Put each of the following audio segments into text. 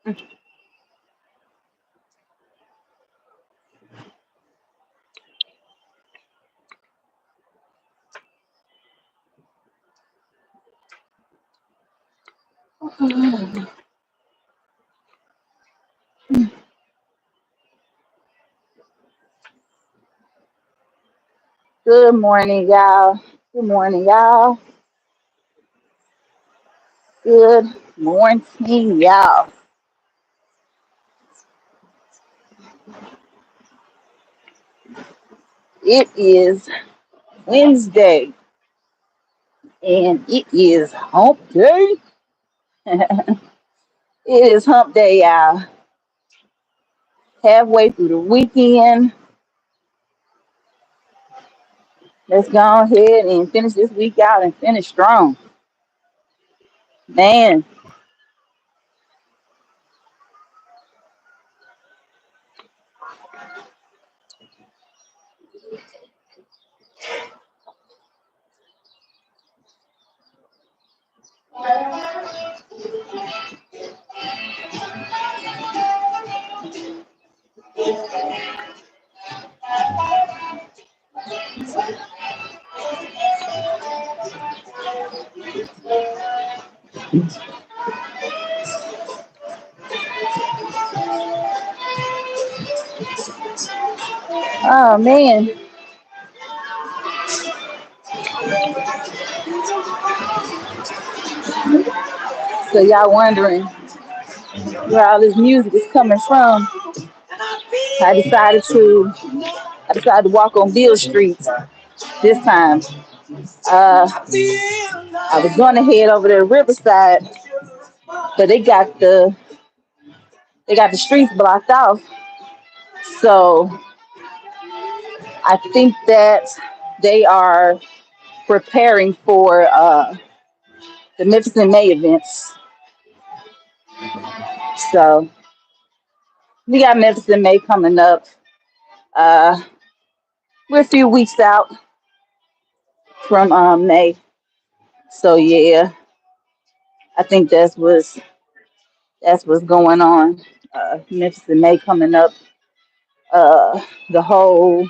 Good morning, y'all. Good morning, y'all. Good morning, y'all. It is Wednesday and it is hump day. It is hump day, y'all. Halfway through the weekend. Let's go ahead and finish this week out and finish strong. Man, oh man. So y'all wondering where all this music is coming from. I decided to I decided to walk on Bill Street this time. Uh, I was going to head over to Riverside, but they got the streets blocked off. So I think that they are preparing for the Memphis in May events. So we got Memphis in May coming up. Uh, we're a few weeks out from May. So yeah, I think that's what's going on. Memphis in May coming up. The whole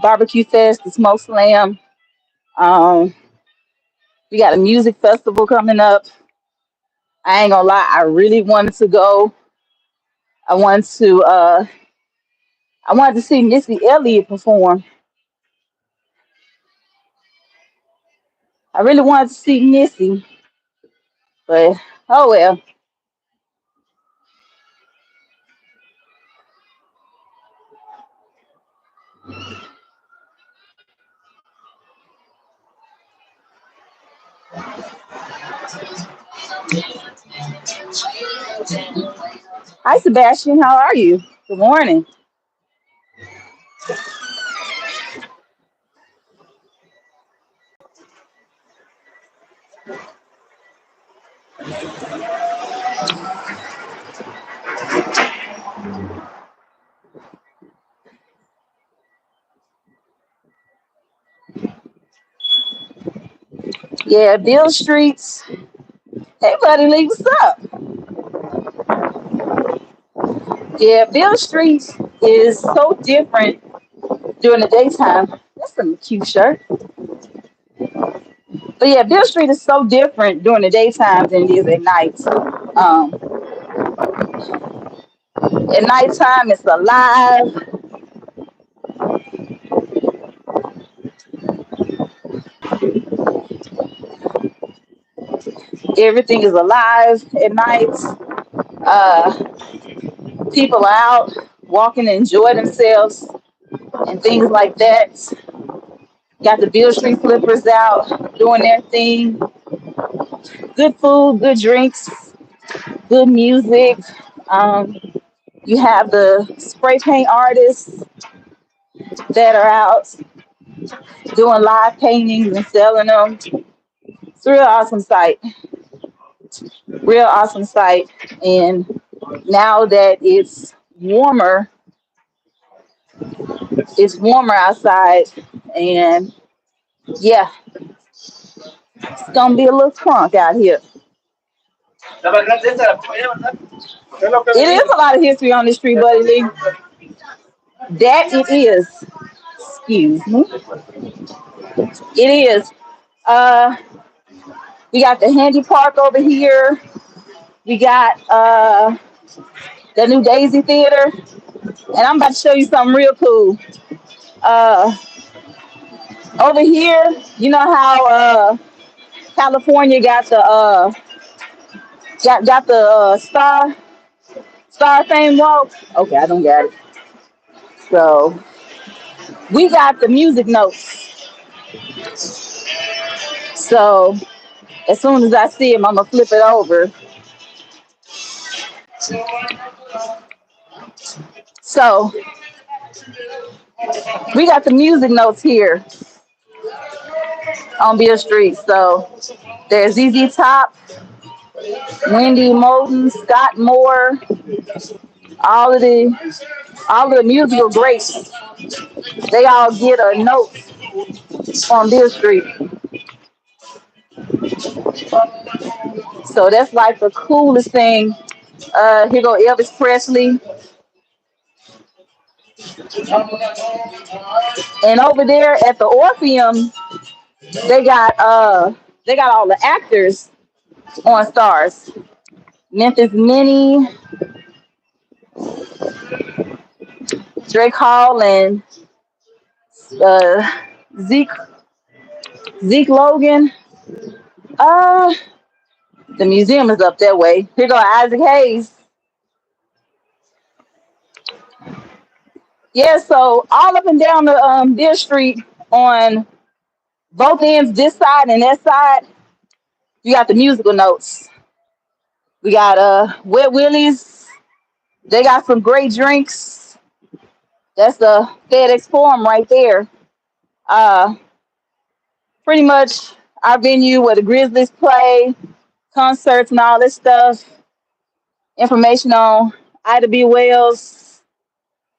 barbecue fest, the smoke slam. Um, we got a music festival coming up. I ain't gonna lie, I really wanted to go. I wanted to I wanted to see Missy Elliott perform. I really wanted to see Missy, but oh well. Hi Sebastian, how are you? Good morning. Yeah, Bill Streets. Hey buddy, Lee, what's up? Yeah, Bill Streets is so different during the daytime. That's a cute shirt. But yeah, Bill Street is so different during the daytime than it is at night. At nighttime, it's alive. Everything is alive at night. Uh, People are out walking and enjoy themselves and things like that. Got the Bill Street Flippers out doing their thing. Good food, good drinks, good music. Um, you have the spray paint artists that are out doing live paintings and selling them. It's a real awesome sight. Real awesome sight. And now that it's warmer outside, and yeah, it's gonna be a little crunk out here. It is a lot of history on this tree, Buddy Lee. That it is. Excuse me. It is. Uh, we got the Handy Park over here. We got the new Daisy Theater, and I'm about to show you something real cool. Uh, over here, you know how California got the Star Fame Walk. Okay, I don't got it. So we got the music notes. So as soon as I see them, I'm gonna flip it over. So we got the music notes here on Beale Street. So there's ZZ Top, Wendy Moulton, Scott Moore, all of the all of the musical greats. They all get a note on Beale Street. So that's like the coolest thing. Here go Elvis Presley, and over there at the Orpheum, they got all the actors on stars. Memphis Minnie, Drake Hall, and uh, Zeke Zeke Logan. Uh, the museum is up that way. Here go Isaac Hayes. Yeah, so all up and down the Beale Street on both ends, this side and that side, you got the musical notes. We got Wet Willie's. They got some great drinks. That's the FedEx Forum right there. Uh, Pretty much our venue where the Grizzlies play, concerts and all this stuff. Information on Ida B. Wells.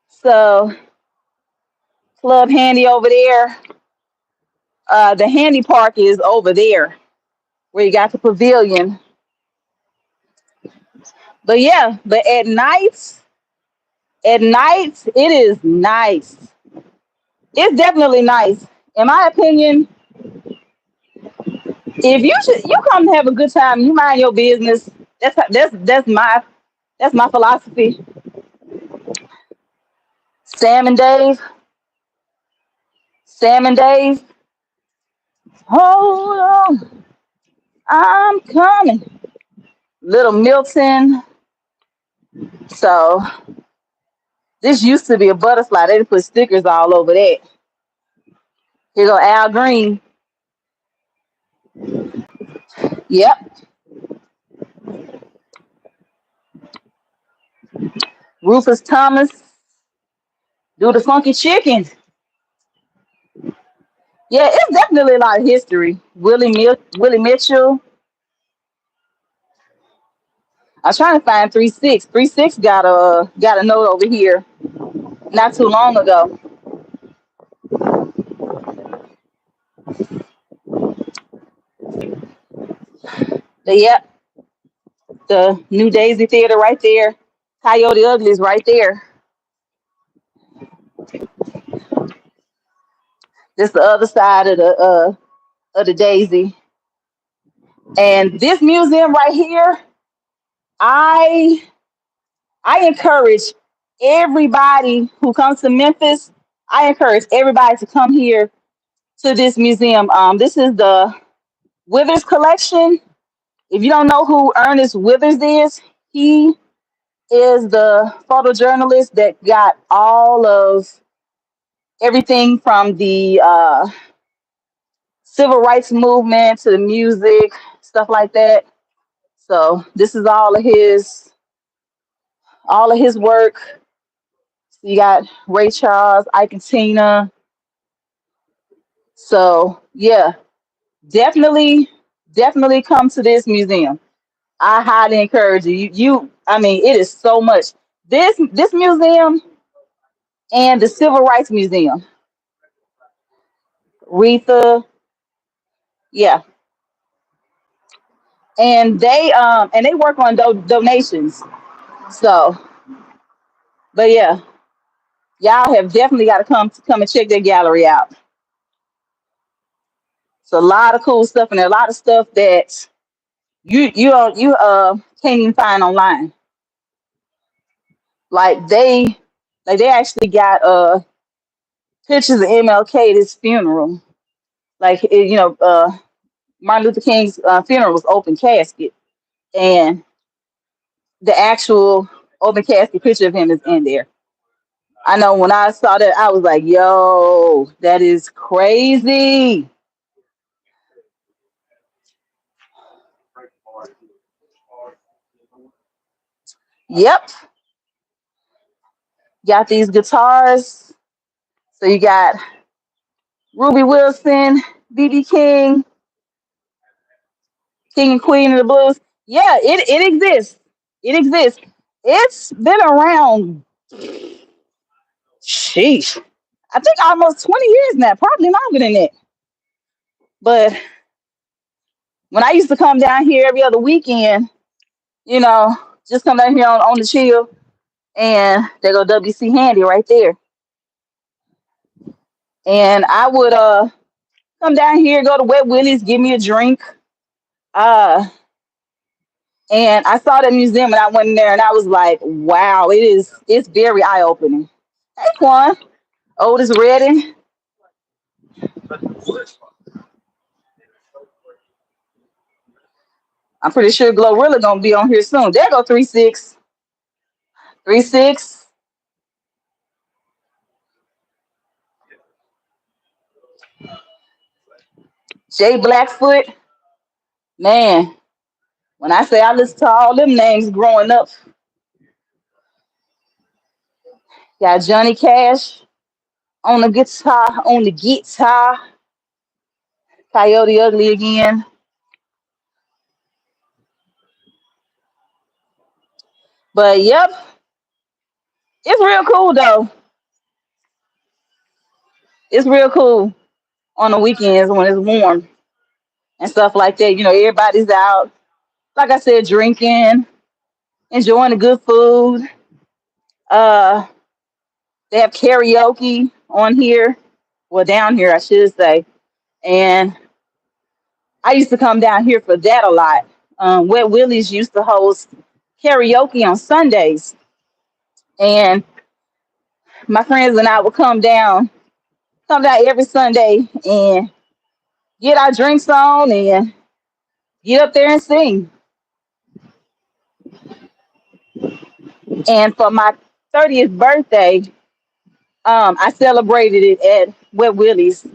So Club Handy over there. The Handy Park is over there where you got the pavilion. But yeah, but at night it is nice. It's definitely nice. In my opinion, if you come to have a good time, you mind your business. That's my philosophy. Sam and Dave, Sam and Dave, hold on, I'm coming. Little Milton. So this used to be a butterfly. They put stickers all over that. Here go Al Green. Yep. Rufus Thomas. Do the funky chicken. Yeah, it's definitely a lot of history. Willie Mitchell. I was trying to find 3-6. 3-6 got a note over here not too long ago. But yep, the New Daisy Theater right there. Coyote Ugly's right there. This the other side of the Daisy. And this museum right here, I I encourage everybody who comes to Memphis. I encourage everybody to come here to this museum. This is the Withers collection. If you don't know who Ernest Withers is, he is the photojournalist that got all of everything from the civil rights movement to the music, stuff like that. So this is all of his work. You got Ray Charles, Ike and Tina. So yeah, definitely come to this museum. I highly encourage you. I mean, it is so much. This museum and the Civil Rights Museum. Retha, yeah, and they work on donations. So, but yeah, y'all have definitely got to come and check their gallery out. It's a lot of cool stuff and a lot of stuff that you can't even find online. Like they actually got pictures of MLK at his funeral. Like Martin Luther King's funeral was open casket, and the actual open casket picture of him is in there. I know when I saw that, I was like, "Yo, that is crazy." Yep, got these guitars. So you got Ruby Wilson, BB King, King and Queen of the Blues. Yeah, it exists. It exists. It's been around. Sheesh. I think almost 20 years now, probably longer than that. But when I used to come down here every other weekend, you know, just come down here on the chill, and there go WC Handy right there. And I would come down here, go to Wet Willie's, give me a drink. Uh and I saw the museum and I went in there and I was like, wow, it's very eye opening. Hey Quan, Otis Redding. I'm pretty sure Glorilla gonna be on here soon. There go 3-6. 3-6. Jay Blackfoot. Man, when I say I listened to all them names growing up, got Johnny Cash on the guitar, Coyote Ugly again. But yep, it's real cool though. It's real cool on the weekends when it's warm and stuff like that. You know, everybody's out, like I said, drinking, enjoying the good food. Uh, they have karaoke on here, well, down here, I should say. And I used to come down here for that a lot. Wet Willie's used to host karaoke on Sundays, and my friends and I would come down every Sunday and get our drinks on and get up there and sing. And for my 30th birthday, I celebrated it at Wet Willie's.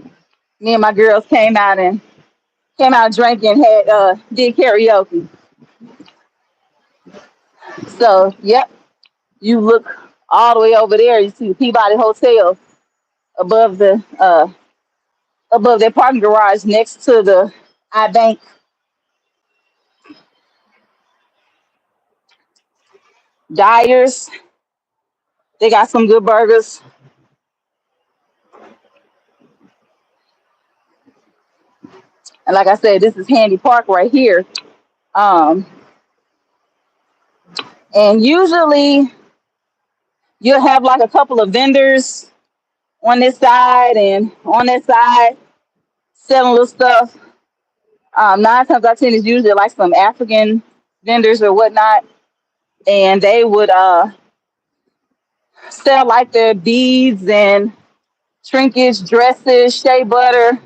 Me and my girls came out drinking, had did karaoke. So yep, you look all the way over there, you see the Peabody Hotel above the above their parking garage next to the iBank. Dyers. They got some good burgers. And like I said, this is Handy Park right here. Um, and usually you'll have like a couple of vendors on this side and on that side selling little stuff. Nine times out of ten, it's usually like some African vendors or whatnot, and they would sell like their beads and trinkets, dresses, shea butter,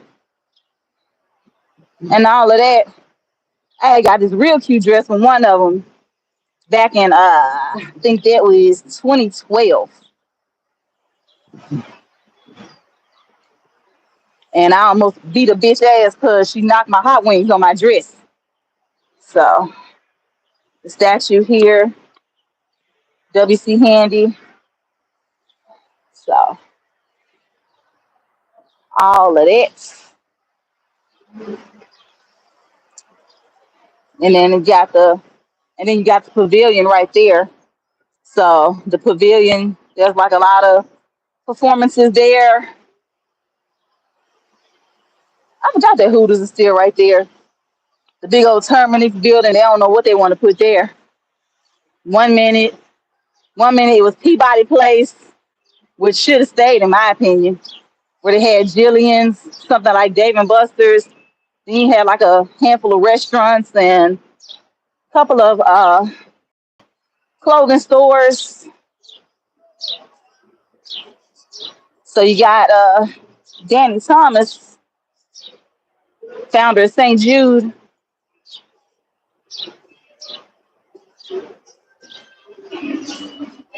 and all of that. I got this real cute dress from one of them back in I think that was 2012, and I almost beat a bitch ass because she knocked my hot wings on my dress. So the statue here, WC Handy. So all of that. And then you got the pavilion right there. So the pavilion, there's like a lot of performances there. I forgot that Hooters is still right there. The big old Terminix building, they don't know what they want to put there. One minute, 1 minute it was Peabody Place, which should have stayed in my opinion, where they had Jillian's, something like Dave and Buster's. Then you had like a handful of restaurants and a couple of clothing stores. So you got Danny Thomas, founder of St. Jude,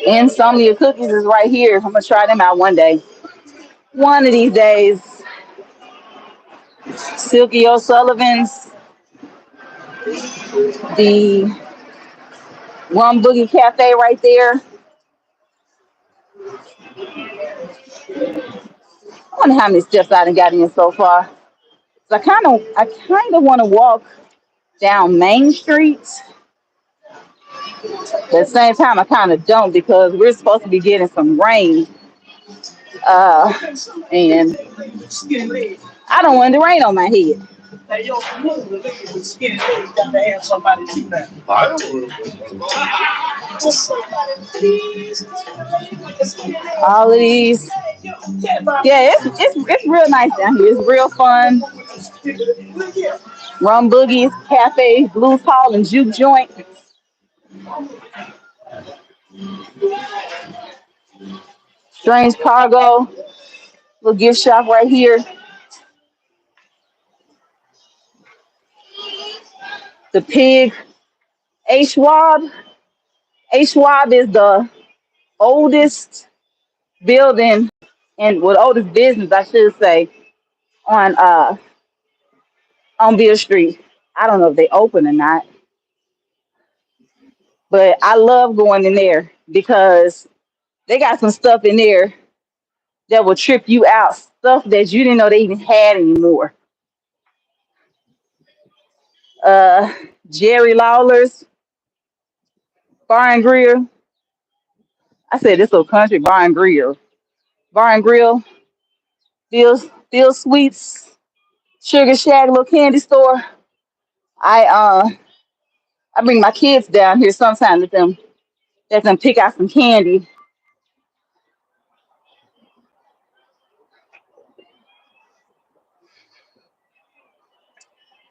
Insomnia Cookies is right here. I'm gonna try them out one day. One of these days. Silky O'Sullivan's, the Rum Boogie Cafe right there. I wonder how many steps I done got in so far. So I kind of want to walk down Main Street. But at the same time, I kind of don't because we're supposed to be getting some rain. Uh, and I don't want the rain on my head. Hey, yo, with skinny legs, got to have somebody do that. All of these. Yeah, it's real nice down here. It's real fun. Rum Boogies, Cafe, Blues Hall, and Juke Joint. Strange Cargo, little gift shop right here. The Pig, A. Schwab. A. Schwab is the oldest building and well, the oldest business, I should say, on Beale Street. I don't know if they open or not, but I love going in there because they got some stuff in there that will trip you out, stuff that you didn't know they even had anymore. Uh, Jerry Lawler's Bar and Grill. I said this little country bar and grill. Bar and Grill, Phil Sweets, Sugar Shack, little candy store. I I bring my kids down here sometimes let them pick out some candy.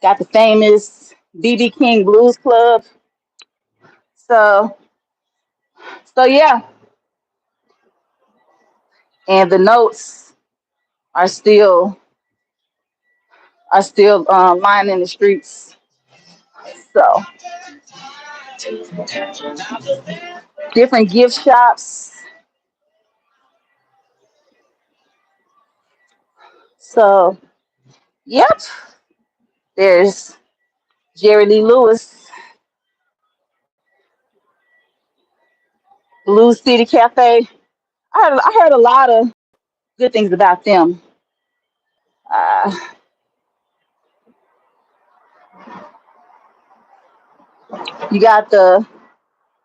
Got the famous BB King Blues Club. So yeah, and the notes are still lining the streets. So different gift shops. So yep, there's Jerry Lee Lewis, Blue City Cafe. I heard a lot of good things about them. Uh, you got the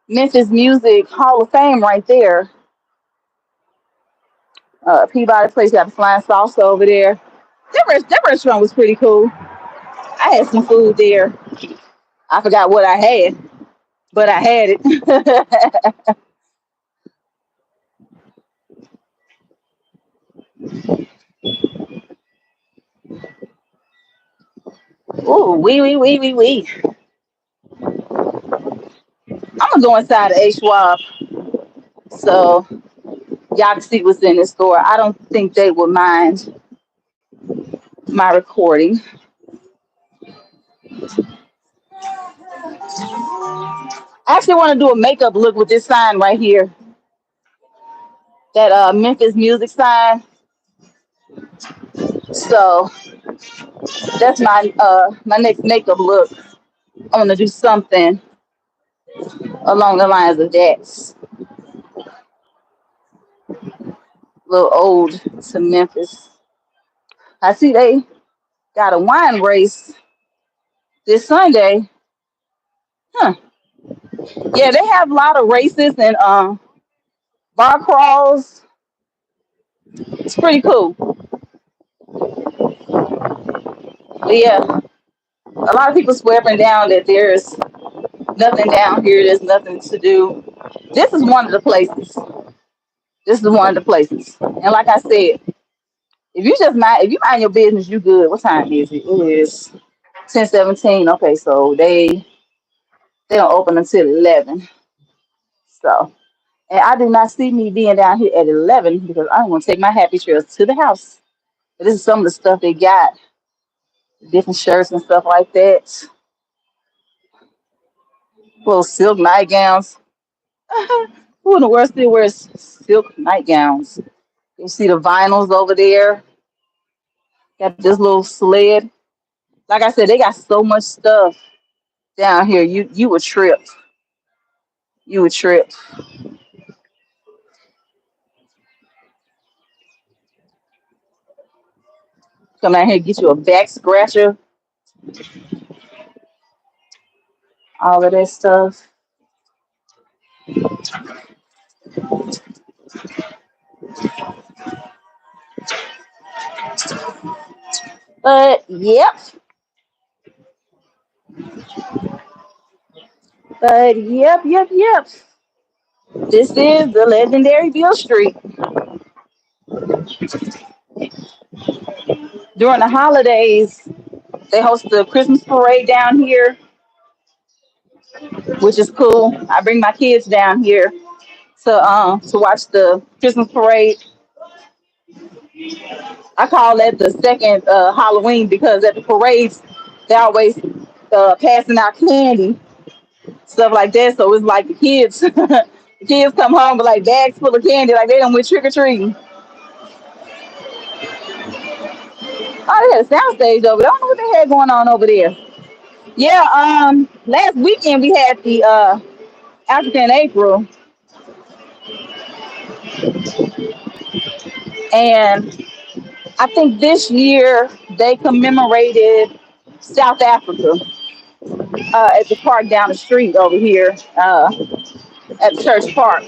Memphis Music Hall of Fame right there. Peabody Place got the Flying Saucer over there. That restaurant was pretty cool. I had some food there. I forgot what I had, but I had it. Ooh, wee. I'm gonna go inside of A Schwab so y'all can see what's in the store. I don't think they would mind my recording. I actually want to do a makeup look with this sign right here. That Memphis Music sign. So that's my next makeup look. I want to do something along the lines of that. A little old to Memphis. I see they got a wine race this Sunday. Huh. Yeah, they have a lot of races and bar crawls. It's pretty cool. But yeah, A lot of people swear up and down that there's nothing down here. There's nothing to do. This is one of the places. This is one of the places. And like I said, if you mind your business, you good. What time is it? It is 10:17. Okay, so they don't open until 11. So, and I do not see me being down here at 11 because I'm gonna take my happy trails to the house. This is some of the stuff they got, different shirts and stuff like that. Little silk nightgowns. Who in the world still wears silk nightgowns? You see the vinyls over there. Got this little sled. Like I said, they got so much stuff down here. You would trip. You would trip. Come down here, get you a back scratcher, all of that stuff. But yep. This is the legendary Beale Street. During the holidays, they host the Christmas parade down here, which is cool. I bring my kids down here to watch the Christmas parade. I call that the second Halloween because at the parades they always passing out candy, stuff like that. So it's like the kids, the kids come home with like bags full of candy, like they done went trick or treating. Oh, they had a sound stage over there. I don't know what they had going on over there. Yeah, last weekend we had the African April, and I think this year they commemorated South Africa at the park down the street over here at Church Park,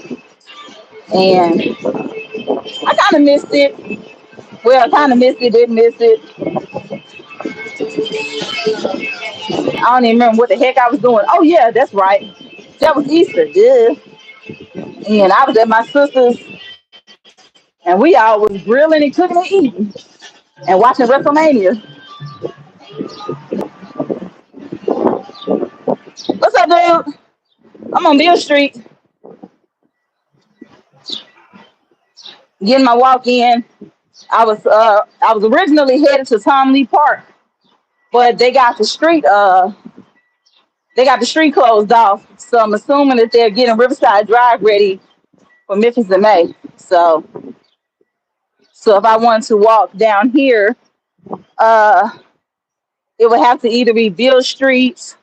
and I kind of missed it. Well, I kind of missed it, didn't miss it. I don't even remember what the heck I was doing. Oh yeah, that's right. That was Easter, yeah. And I was at my sister's, and we all was grilling and cooking and eating and watching WrestleMania. What's up, dude? I'm on Beale Street, getting my walk in. I was originally headed to Tom Lee Park, but they got the street closed off. So I'm assuming that they're getting Riverside Drive ready for Memphis in May. So if I wanted to walk down here, uh, it would have to either be Beale Street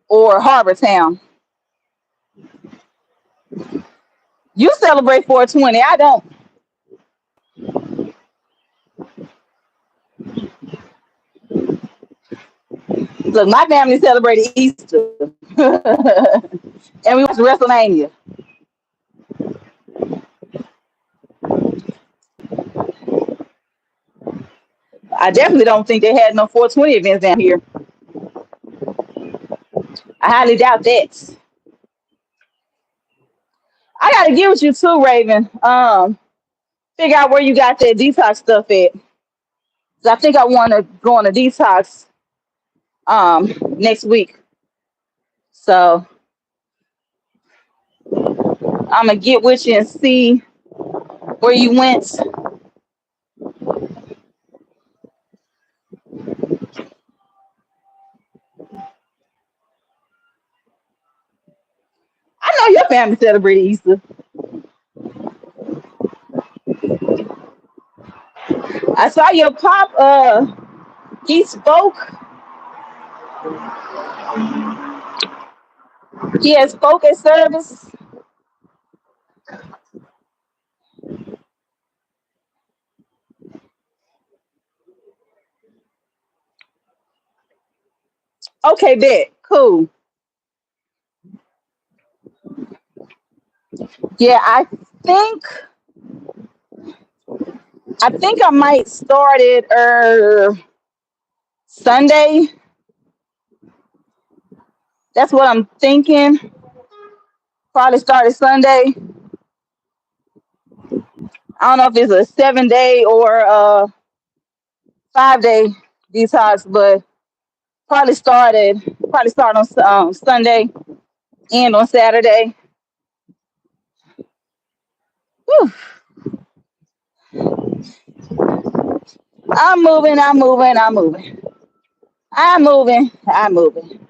or Harbor Town. You celebrate 420. I don't. Look, my family celebrated Easter. And we watched WrestleMania. I definitely don't think they had no 420 events down here. I highly doubt that. I gotta get with you too, Raven. Figure out where you got that detox stuff at. 'Cause I think I want to go on a detox next week. So I'm gonna get with you and see where you went. I know your family celebrated Easter. I saw your pop. He spoke. He had spoke at service. Okay, bet. Cool. Yeah, think I think I might start it Sunday. That's what I'm thinking. Probably started Sunday. I don't know if it's a 7-day or a 5-day detox, but probably start on Sunday and on Saturday. Whew. I'm moving. I'm moving. I'm moving. I'm moving. I'm moving.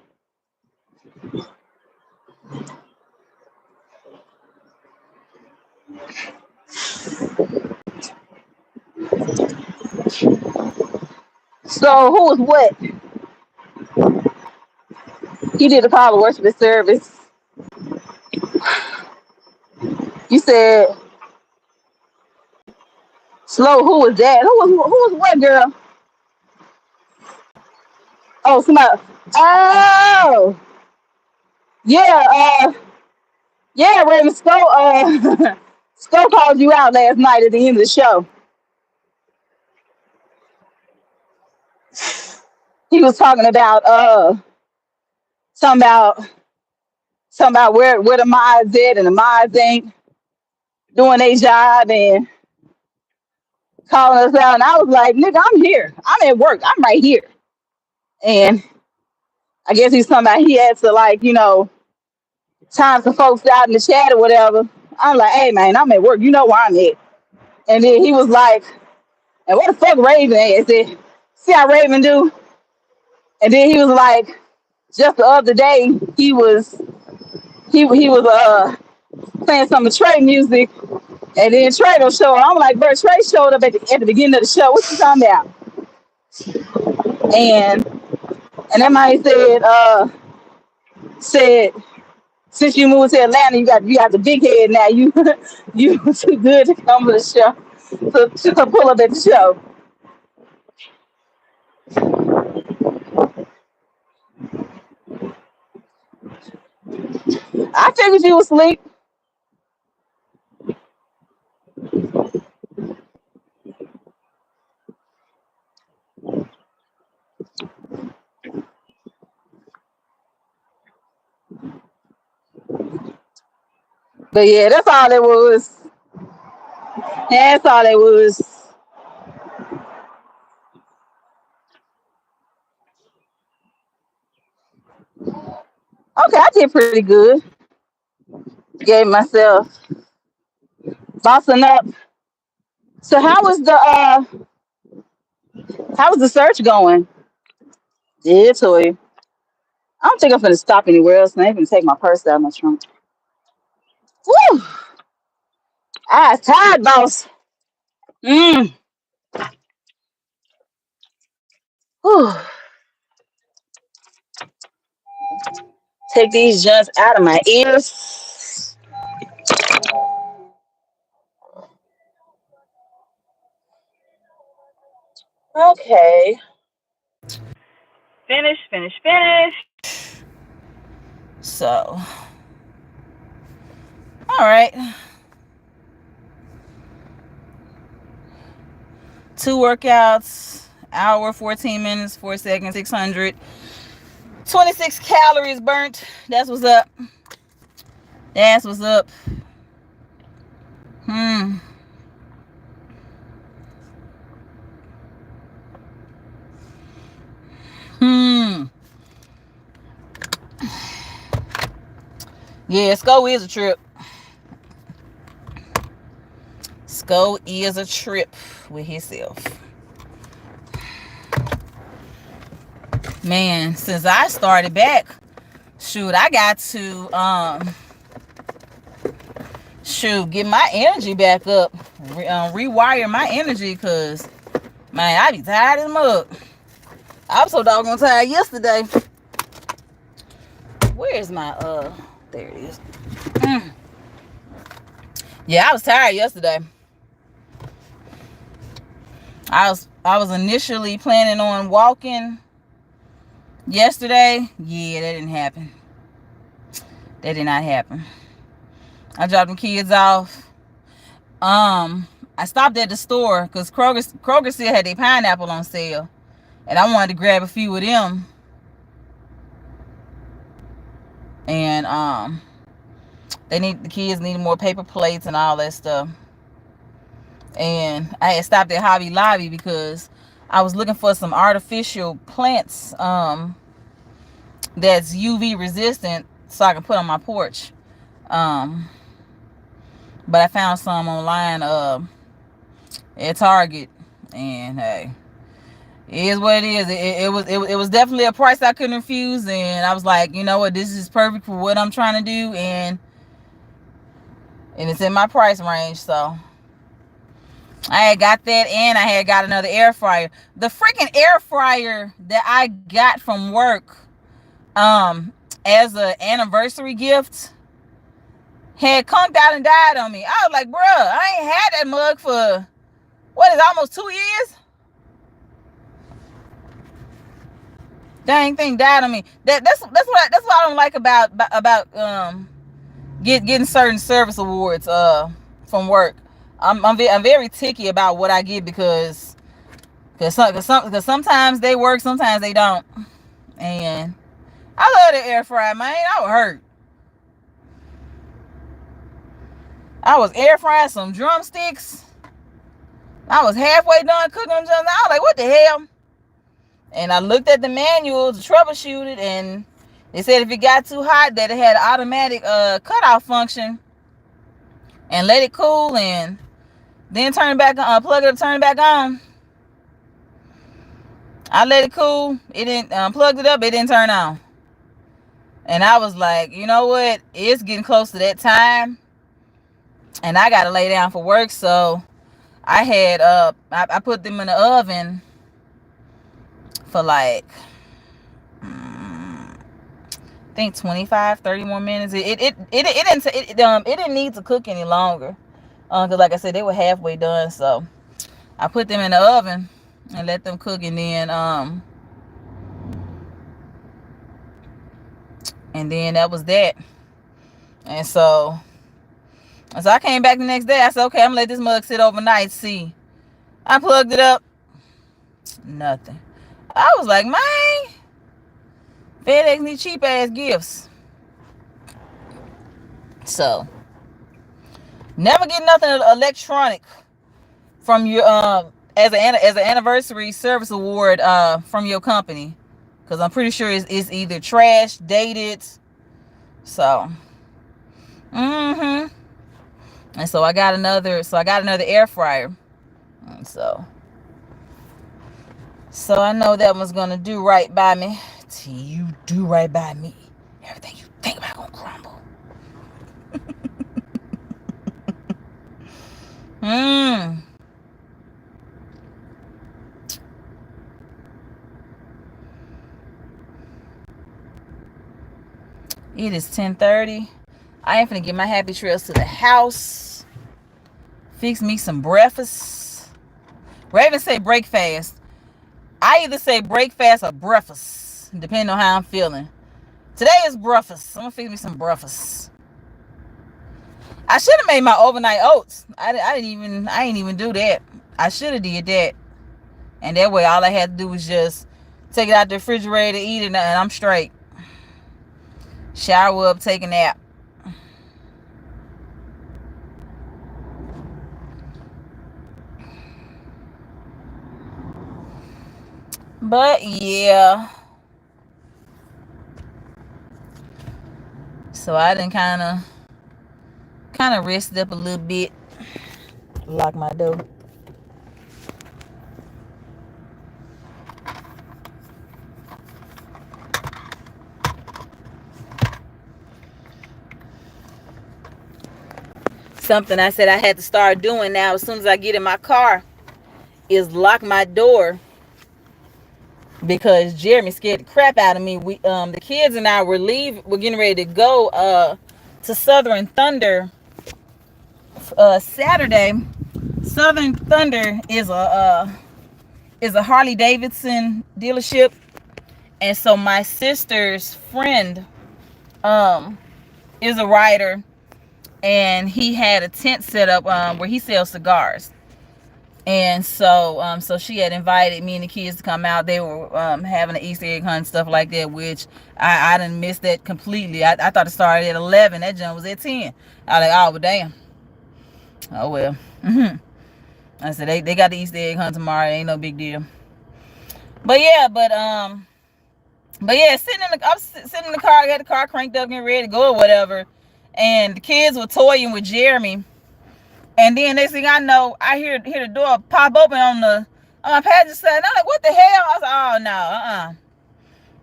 So who was what? You did the call to worship service. You said slow. Who was that? Who was what, girl? Oh, somebody. Oh, yeah. Yeah. Raymond Stowe. Stowe called you out last night at the end of the show. He was talking about something about where the mods at and the mods ain't doing their job and calling us out. And I was like, nigga, I'm here. I'm at work. I'm right here. And I guess he's talking about he had to like, time some folks out in the chat or whatever. I'm like, hey man, I'm at work. You know where I'm at. And then he was like, and what the fuck Raven at? I said, see how Raven do? And then he was like, just the other day, he was playing some of Trey music, and then Trey don't show up. I'm like, bro, Trey showed up at the beginning of the show. What you talking about? And that man said since you moved to Atlanta, you got the big head now. You too good to come to the show to pull up at the show. I figured you was asleep. But yeah, that's all it was. That's all it was. Okay, I did pretty good. Gave myself bossing up. So how was the search going? Yeah, toy. I don't think I'm gonna stop anywhere else. And I ain't gonna take my purse out of my trunk. Woo! I tired, boss. Mm. Whew. Take these junks out of my ears. Okay. Finish, finish, finish. So, all right. 2 workouts, hour, 14 minutes, 4 seconds, 626 calories burnt. That's what's up. That's what's up. Hmm. Hmm. Yeah, SCO is a trip. SCO is a trip with himself. Man, since I started back, shoot, I got to get my energy back up, rewire my energy, cause man, I be tired as a mug. I was so doggone tired yesterday. Where's my there it is. Yeah, I was tired yesterday. I was initially planning on walking yesterday. Yeah, that didn't happen. That did not happen. I dropped the kids off. I stopped at the store because Kroger still had their pineapple on sale, and I wanted to grab a few of them. and the kids needed more paper plates and all that stuff. And I had stopped at Hobby Lobby because I was looking for some artificial plants that's UV resistant so I can put on my porch. But I found some online at Target, and hey, it is what it is. It was definitely a price I couldn't refuse, and I was like, you know what, this is perfect for what I'm trying to do, and it's in my price range. So I had got that, and I had got another air fryer. The freaking air fryer that I got from work as an anniversary gift had conked out and died on me. I was like, bruh, I ain't had that mug for what is almost 2 years. Dang thing died on me. That's what I don't like about getting certain service awards from work. I'm very ticky about what I get because sometimes they work, sometimes they don't. And I love the air fryer, man. I was hurt. I was air frying some drumsticks. I was halfway done cooking them. I was like, what the hell? And I looked at the manual to troubleshoot it, and they said if it got too hot that it had an automatic cutoff function, and let it cool, and then turn it back on, plug it up, turn it back on. I let it cool. It didn't plugged it up. It didn't turn on. And I was like, you know what? It's getting close to that time, and I gotta lay down for work. So I had I put them in the oven for like I think 25-30 more minutes. It didn't need to cook any longer, because like I said, they were halfway done. So I put them in the oven and let them cook, and then that was that. And so I came back the next day. I said, okay, I'm gonna let this mug sit overnight. See, I plugged it up, nothing. I was like, man, FedEx need cheap ass gifts. So never get nothing electronic from your as an anniversary service award from your company, because I'm pretty sure it's either trash, dated. So and so I got another air fryer. And so I know that one's gonna do right by me. Till you do right by me, everything you think about gonna crumble. It is 10:30. I ain't finna get my happy trails to the house. Fix me some breakfast. Raven say break fast. I either say break fast or breakfast, depending on how I'm feeling. Today is breakfast. I'm gonna fix me some breakfast. I should have made my overnight oats. I ain't even do that. I should have did that. And that way all I had to do was just take it out the refrigerator, eat it, and I'm straight. Shower up, take a nap. But yeah. So I done kind of rested up a little bit. Lock my door. Something I said I had to start doing now as soon as I get in my car is lock my door, because Jeremy scared the crap out of me. We the kids and I we're getting ready to go to Southern Thunder Saturday. Southern Thunder is a Harley Davidson dealership, and so my sister's friend is a rider, and he had a tent set up where he sells cigars. And so she had invited me and the kids to come out. They were having an Easter egg hunt and stuff like that, which I didn't miss that completely. I thought it started at 11. That jump was at 10. I was like, oh, well, damn. Oh, well. I said, they got the Easter egg hunt tomorrow. It ain't no big deal. But yeah, I was sitting in the car. I got the car cranked up, getting ready to go or whatever. And the kids were toying with Jeremy. And then next thing I know, I hear the door pop open on my passenger side. And I'm like, what the hell? I was like, oh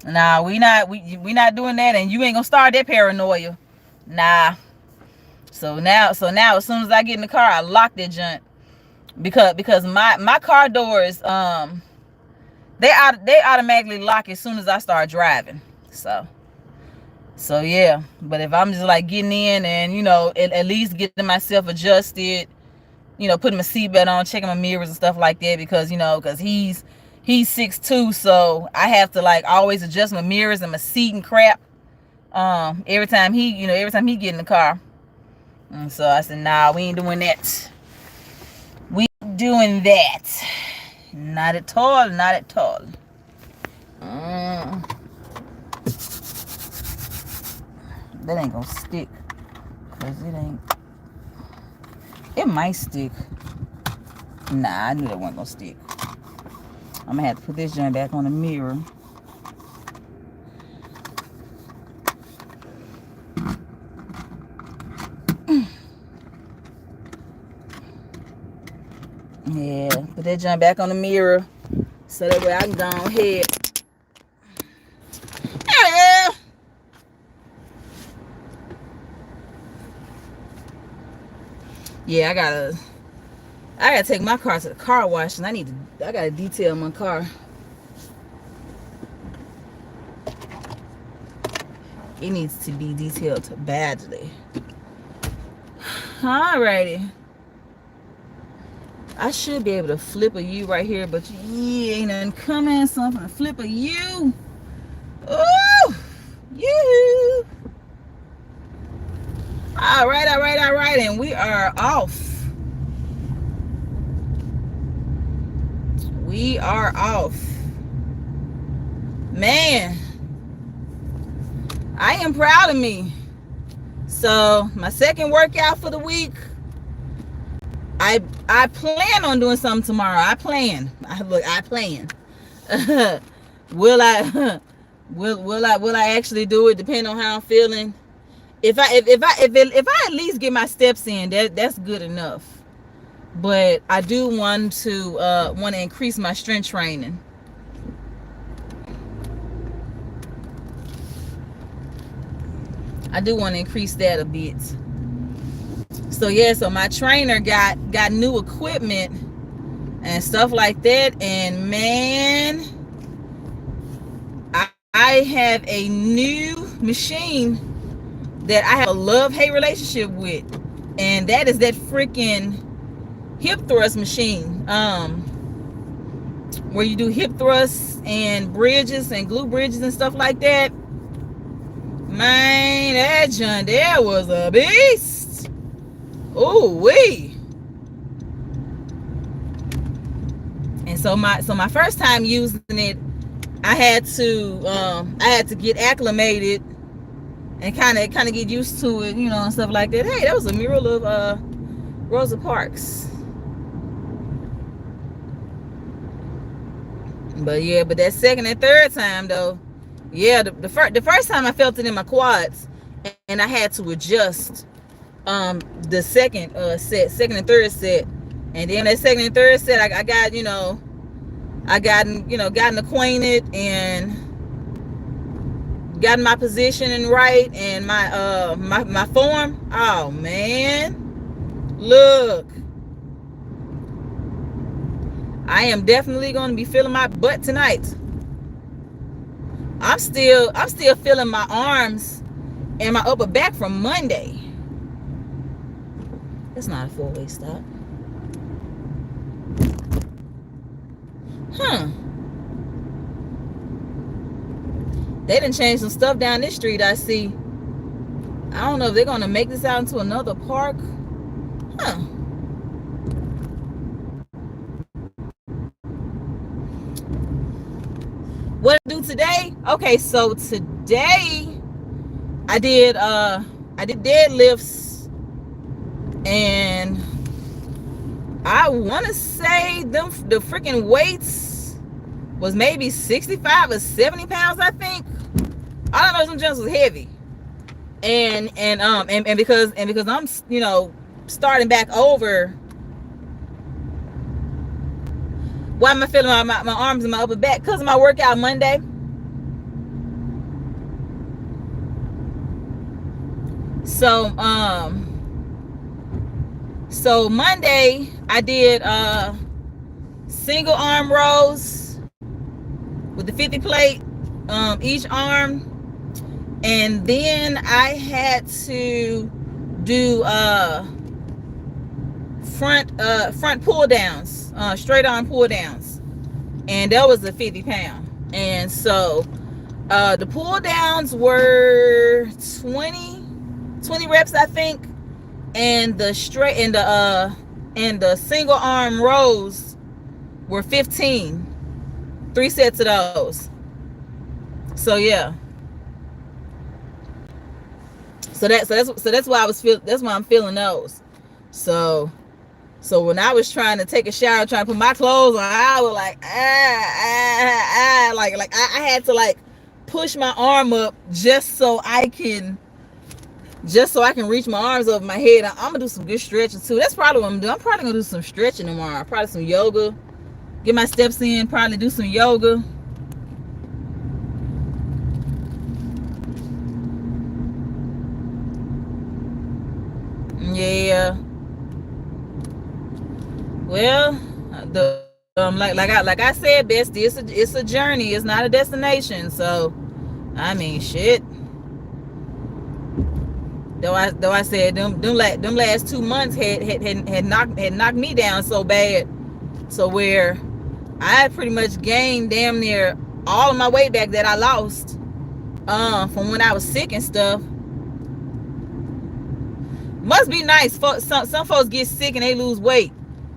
no, nah, we not doing that, and you ain't gonna start that paranoia. Nah. So now as soon as I get in the car, I lock that junk. Because my car doors, they automatically lock as soon as I start driving. So yeah, but if I'm just like getting in and at least getting myself adjusted, putting my seatbelt on, checking my mirrors and stuff like that, because he's 6'2", so I have to like always adjust my mirrors and my seat and crap. Every time he get in the car. And so I said, nah, we ain't doing that. We ain't doing that. Not at all. Not at all. That ain't gonna stick. Cause it might stick. Nah, I knew that wasn't gonna stick. I'm gonna have to put this joint back on the mirror. Yeah, put that joint back on the mirror so that way I can go ahead. Yeah, I gotta take my car to the car wash, and I gotta detail my car. It needs to be detailed badly. Alrighty. I should be able to flip a U right here, but ain't nothing coming, so I'm gonna flip a U. Oh, you. All right, and we are off. We are off. Man, I am proud of me. So my second workout for the week. I plan on doing something tomorrow. I plan. Will I actually do it? Depending on how I'm feeling. If I at least get my steps in, that's good enough. But I do want to increase my strength training. I do want to increase that a bit. So yeah, so my trainer got new equipment and stuff like that, and man, I have a new machine that I have a love-hate relationship with, and that is that freaking hip thrust machine, where you do hip thrusts and bridges and glute bridges and stuff like that. Man, that John there was a beast. Ooh wee. And so my first time using it, I had to get acclimated and kind of get used to it, and stuff like that. Hey, that was a mural of Rosa Parks. But yeah, but that second and third time though, yeah, the first time I felt it in my quads, and I had to adjust the second and third set, and then that second and third set I gotten acquainted and gotten my positioning right and my form. Oh man, look, I am definitely going to be feeling my butt tonight. I'm still feeling my arms and my upper back from Monday. That's not a four-way stop. They done changed some stuff down this street, I see. I don't know if they're going to make this out into another park. what I do today? Okay, so today I did deadlifts, and I want to say the freaking weights was maybe 65 or 70 pounds, I think. I don't know, some jumps was heavy. And because I'm, starting back over. Why am I feeling my arms and my upper back? Because of my workout Monday. So Monday I did single arm rows with the 50 plate each arm, and then I had to do front pull downs, straight arm pull downs, and that was a 50 pound. And so the pull downs were 20 reps, I think, and the straight and the single arm rows were 15, 3 sets of those. So yeah, so that's why I'm feeling those. So when I was trying to take a shower, trying to put my clothes on, I was like, like I had to like push my arm up just so I can reach my arms over my head. I'm gonna do some good stretching too. That's probably what I'm doing. I'm probably gonna do some stretching tomorrow. Probably some yoga. Get my steps in. Probably do some yoga. Yeah. Well, like I said, bestie, it's a journey. It's not a destination. So, I mean, shit. Though I said them last 2 months had knocked me down so bad, so where I pretty much gained damn near all of my weight back that I lost from when I was sick and stuff. Must be nice. Some folks get sick and they lose weight.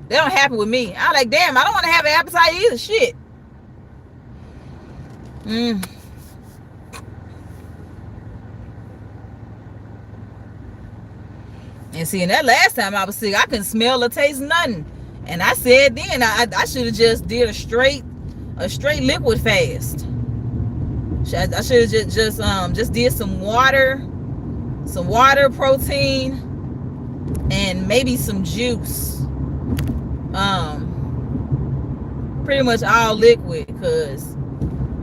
That don't happen with me. I'm like, damn, I don't want to have an appetite either. Shit. And see, and that last time I was sick, I couldn't smell or taste nothing. And I said then I should have just did a straight liquid fast. I should have just did some water, protein, and maybe some juice. Pretty much all liquid, because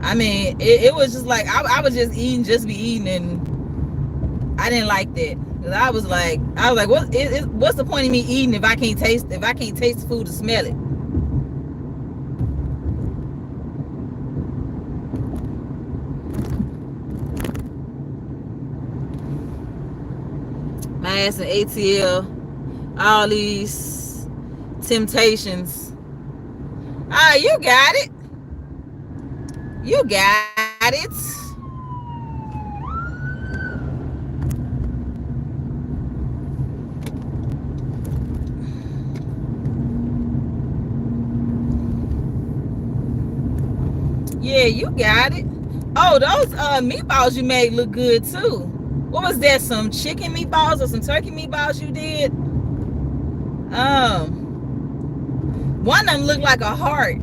I mean it was just like I was just eating, and I didn't like that. I was like, what's the point of me eating if I can't taste the food to smell it? My ass and ATL, all these temptations. You got it. You got it. Yeah, you got it. Oh, those meatballs you made look good too. What was that? Some chicken meatballs or some turkey meatballs you did? One of them looked like a heart.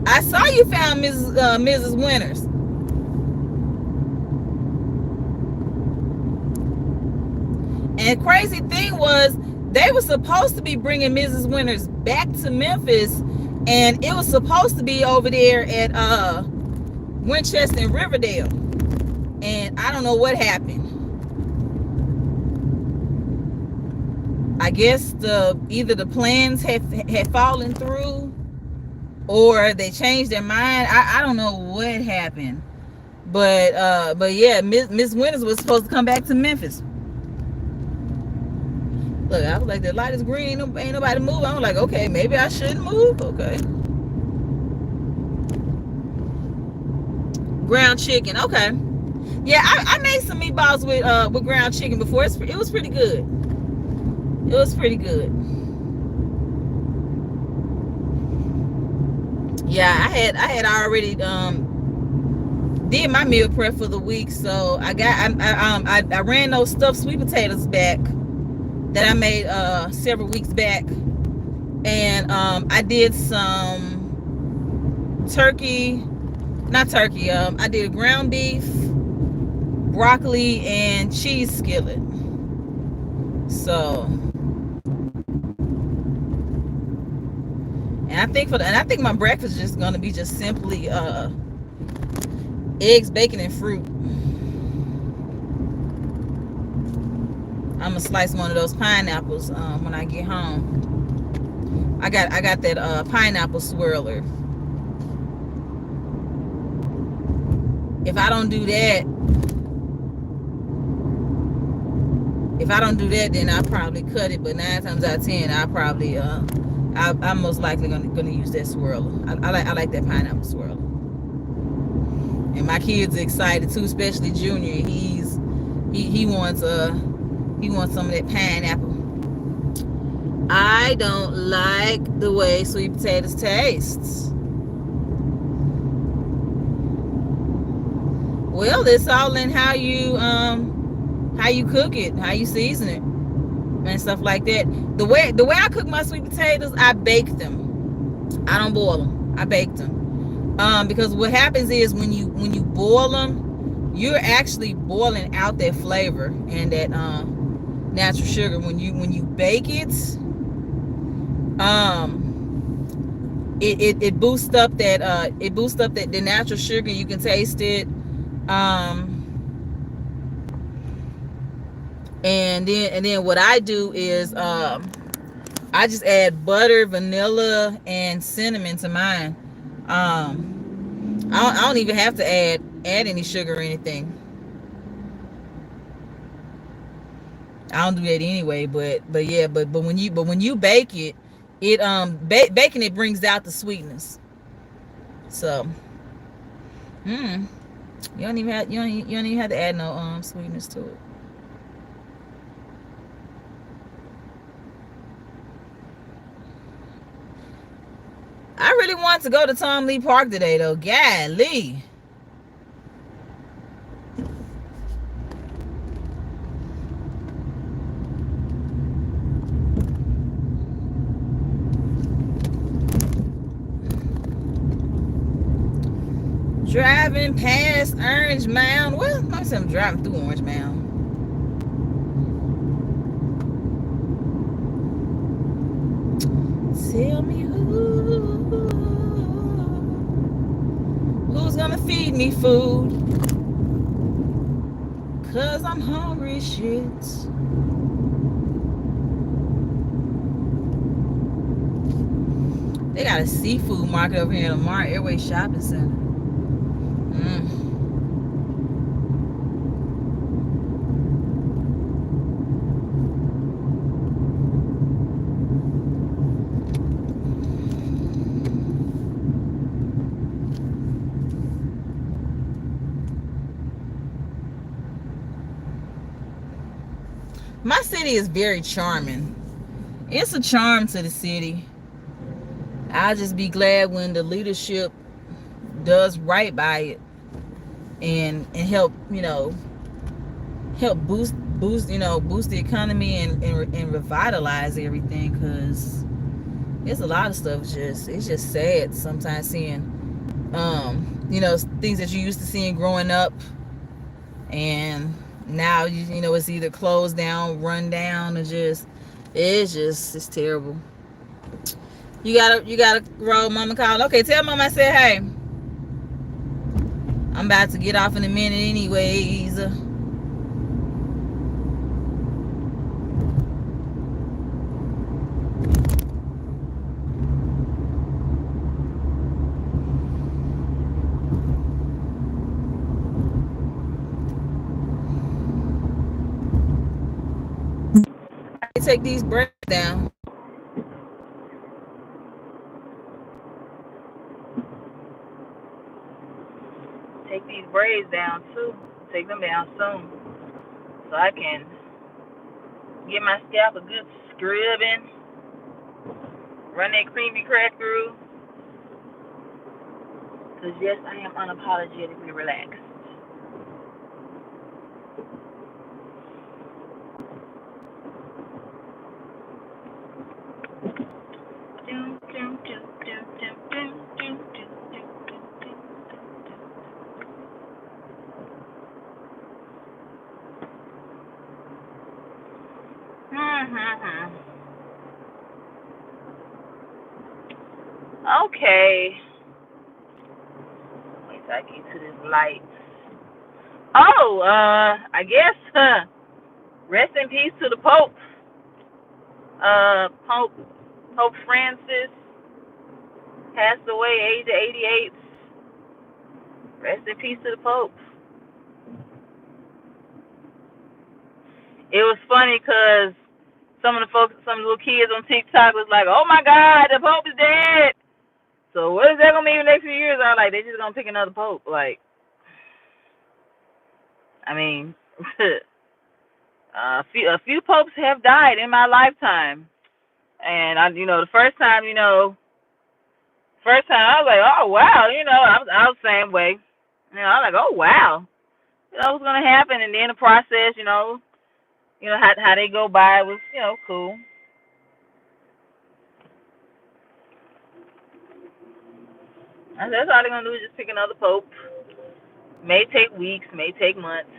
I saw you found Mrs. Winters. And the crazy thing was, they were supposed to be bringing Mrs. Winters back to Memphis, and it was supposed to be over there at Winchester and Riverdale. And I don't know what happened. I guess either the plans had fallen through, or they changed their mind. I don't know what happened. But yeah, Miss Winters was supposed to come back to Memphis. Look, I was like, the light is green, ain't nobody moving. I was like, okay, maybe I shouldn't move. Okay. Ground chicken, okay. Yeah, I made some meatballs with ground chicken before. It was pretty good. It was pretty good. Yeah, I had already did my meal prep for the week, so I ran those stuffed sweet potatoes back that I made several weeks back, and I did some turkey, not turkey. I did ground beef, broccoli, and cheese skillet. So, and I think my breakfast is just gonna be just simply eggs, bacon, and fruit. I'm gonna slice one of those pineapples when I get home. I got that pineapple swirler. If I don't do that, then I'll probably cut it. But 9 times out of 10, I'm most likely gonna use that swirler. I like that pineapple swirler. And my kids are excited too, especially Junior. He wants some of that pineapple. I don't like the way sweet potatoes taste. Well, it's all in how you cook it, how you season it, and stuff like that. The way I cook my sweet potatoes, I bake them. I don't boil them. I bake them. Because what happens is when you boil them, you're actually boiling out that flavor and that natural sugar. When you bake it, it boosts up that the natural sugar. You can taste it. Um, and then what I do is I just add butter, vanilla, and cinnamon to mine. I don't even have to add any sugar or anything. I don't do that anyway. But yeah, but when you bake it, baking it brings out the sweetness. So, mm, you don't even have to add no sweetness to it. I really want to go to Tom Lee Park today though. Golly. Driving past Orange Mound. Well, I'm driving through Orange Mound. Tell me who's gonna feed me food? Cause I'm hungry shit. They got a seafood market over here in Lamar Airway Shopping Center. My city is very charming. It's a charm to the city. I'll just be glad when the leadership does right by it and help boost the economy and revitalize everything, because it's a lot of stuff it's just sad sometimes seeing things that you used to seeing growing up, and now it's either closed down, run down, or it's terrible. You gotta roll mama call. Okay, tell mama I said hey. I'm about to get off in a minute anyways. Take these braids down. Take these braids down too. take them down soon so I can get my scalp a good scrubbing, run that creamy crack through. Because yes, I am unapologetically relaxed. Okay. Wait till I get to this light. Oh, I guess, rest in peace to the Pope. Pope Francis passed away, age of 88. Rest in peace to the Pope. It was funny because some of the little kids on TikTok was like, "Oh my God, the Pope is dead." So what is that gonna mean in the next few years? I was like, they just gonna pick another Pope. Like, I mean, a few popes have died in my lifetime, and the first time I was like, oh wow, I was the same way. I was like, oh wow, what's gonna happen, and then the process, how they go by was, cool. And that's all they're gonna do is just pick another pope. May take weeks, may take months.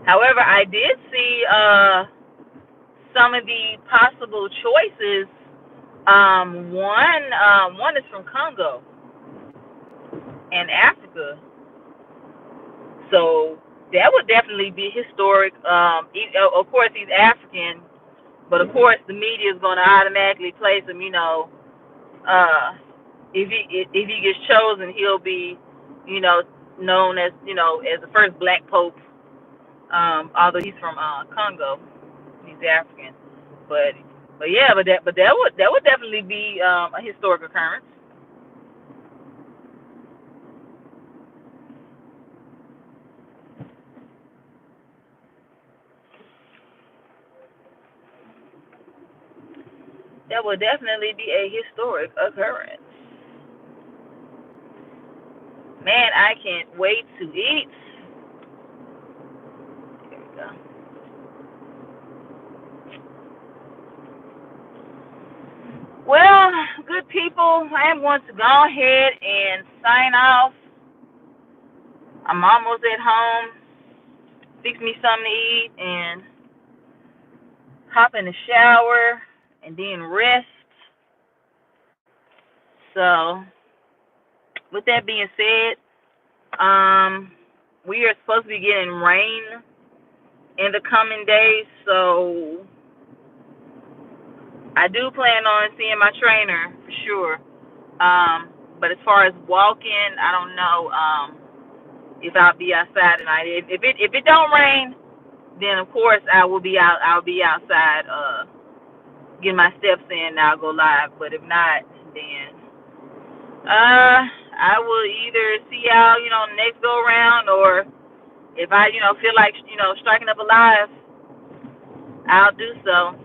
However, I did see some of the possible choices. One is from Congo and Africa, so that would definitely be historic. Of course, he's African, but of course, the media is going to automatically place him. If he gets chosen, he'll be, known as as the first black pope. Although he's from Congo, he's African, but that would definitely be a historic occurrence. That would definitely be a historic occurrence. Man, I can't wait to eat. There we go. Well, good people, I am going to go ahead and sign off. I'm almost at home. Fix me something to eat and hop in the shower and then rest. So, with that being said, we are supposed to be getting rain in the coming days, so I do plan on seeing my trainer for sure. But as far as walking, I don't know if I'll be outside tonight. If it don't rain, then of course I will be out. I'll be outside getting my steps in. And I'll go live. But if not, then I will either see y'all, next go around, or if I, feel like, striking up a live, I'll do so.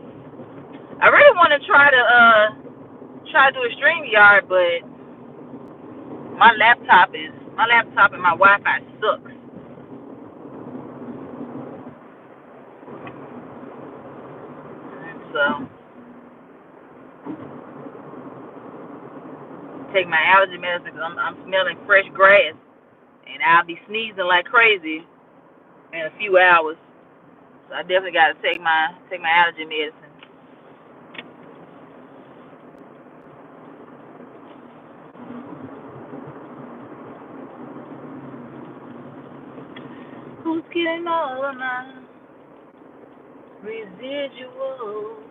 I really want to try to do a StreamYard, but my laptop and my Wi-Fi sucks. And so take my allergy medicine because I'm smelling fresh grass, and I'll be sneezing like crazy in a few hours. So I definitely got to take my allergy medicine. Who's getting all of my residuals?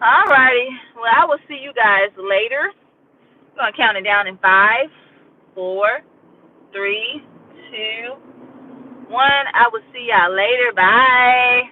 Alrighty. Well, I will see you guys later. I'm going to count it down in 5, 4, 3, 2, one. I will see y'all later. Bye.